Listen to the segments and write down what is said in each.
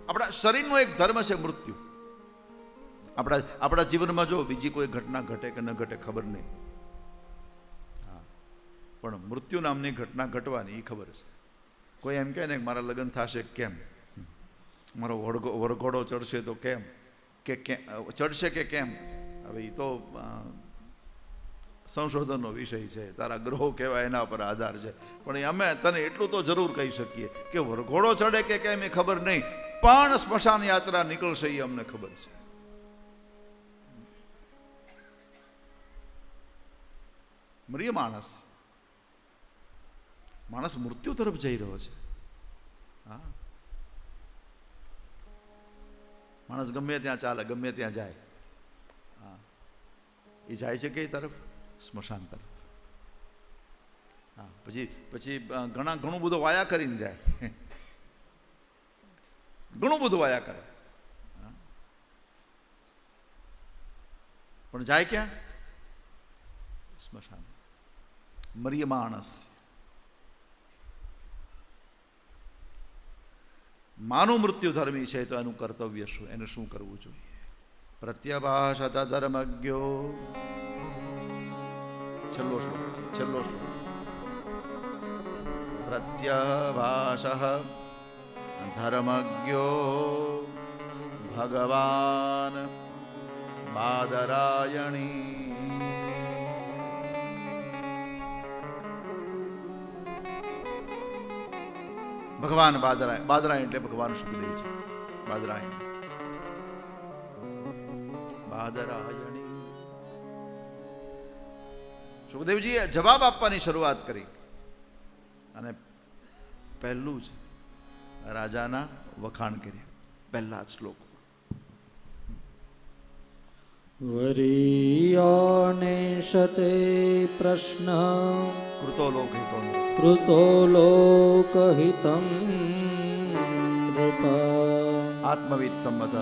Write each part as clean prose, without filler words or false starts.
આપણા શરીરનો એક ધર્મ છે મૃત્યુ. આપણા જીવનમાં જો બીજી કોઈ ઘટના ઘટે કે ન ઘટે ખબર નહીં, હા, પણ મૃત્યુ નામની ઘટના ઘટવાની એ ખબર છે. કોઈ એમ કહે ને મારા લગ્ન થશે કેમ, મારો વરઘોડો ચડશે તો કેમ, કે ચડશે કે કેમ, હવે એ તો સંશોધનનો વિષય છે, તારા ગ્રહો કેવા એના પર આધાર છે. પણ અમે તને એટલું તો જરૂર કહી શકીએ કે વરઘોડો ચડે કે કેમ એ ખબર નહીં, પણ સ્મશાન યાત્રા નીકળશે એ અમને ખબર છે. મરીએ માણસ મૃત્યુ તરફ જઈ રહ્યો છે. હા, માણસ ગમે ત્યાં ચાલે, ગમે ત્યાં જાય. હા, એ જાય છે કઈ તરફ? સ્મશાન તરફ. હા, પછી ઘણું બધું વાયા કરીને જાય. ઘણું બધું વાયા કરે, પણ જાય ક્યાં? સ્મશાન. મરીએ માણસ. માનું મૃત્યુ ધર્મી છે તો એનું કર્તવ્ય શું, એને શું કરવું જોઈએ? પ્રત્યભાષત ધર્મજ્ઞો. છેલ્લો શ્લોક. પ્રત્યભાષ ધર્મજ્ઞો ભગવાન બાદરાયણી. ભગવાન બાદરાયણ એટલે ભગવાન સુખદેવ છે. બાદરાયણી. સુખદેવજીએ જવાબ આપવાની શરૂઆત કરી અને પહેલું જ રાજાના વખાણ કર્યા. પહેલા જ શ્લોક. વરીયાને શતે પ્રશ્ન કૃતો લોકહિતં નૃપ. આત્મવિદ સંમત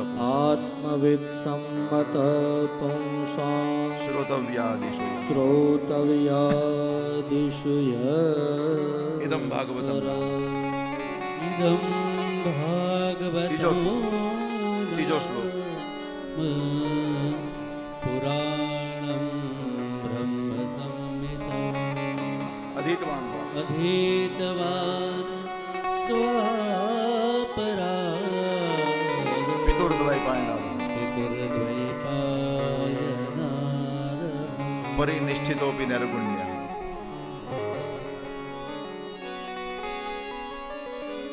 પુંસાં શ્રોતવ્યાદિષુ ઇદં ભાગવતમ. ત્રીજો શ્લોક. પુરાણં બ્રહ્મ સંહિતા અધીતવાન દ્વાપરા પિતુર્દ્વૈપાયનાદ પરિનિષ્ઠિતોપી નિર્ગુણ્ય.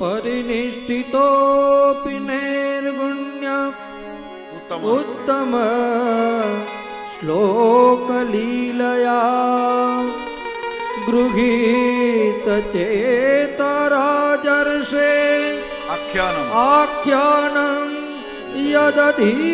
પરિનિષ્ઠિતોપી નિર્ગુણ્ય ઉત્તમ શ્લોકલીલયા ગૃહીત ચેતરાજર્ષે આખ્યાનં યદધીતવા.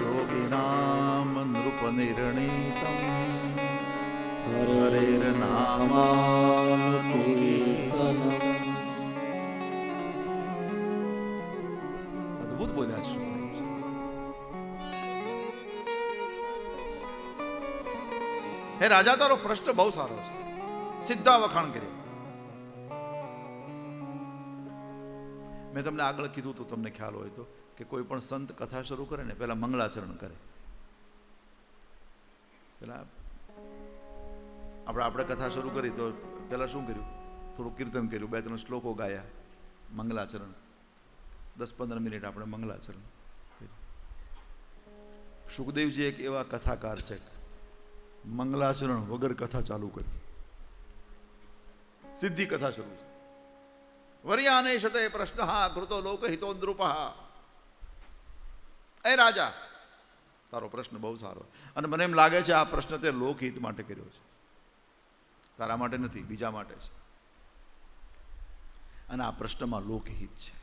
યોગિનામ નૃપનિર્ણિતં હરેર્નામાનુકીર્તનમ. અદભુત બોલ્યા છે. હે રાજા, તારો પ્રશ્ન બહુ સારો છે. સીધા વખાણ કર્યા. મેં તમને આગળ કીધું તો તમને ખ્યાલ હોય તો કે કોઈ પણ સંત કથા શરૂ કરે ને પહેલા મંગળાચરણ કરે. પેલા આપણે કથા શરૂ કરી તો પહેલા શું કર્યું? થોડું કીર્તન કર્યું, 2-3 શ્લોકો ગાયા, મંગલાચરણ. 10-15 મિનિટ આપણે મંગલાચરણ કર્યું. સુખદેવજી એક એવા કથાકાર છે, મંગલાચરણ વગર કથા ચાલુ કરી, સીધી કથા શરૂ છે. વર્યાને શતે પ્રશ્ન કૃતો લોકહિતો નૃપઃ. એ રાજા, તારો પ્રશ્ન બહુ સારો, અને મને એમ લાગે છે આ પ્રશ્ન તે લોકહિત માટે કર્યો છે, તારા માટે નથી, બીજા માટે છે. અને આ પ્રશ્નમાં લોકહિત છે.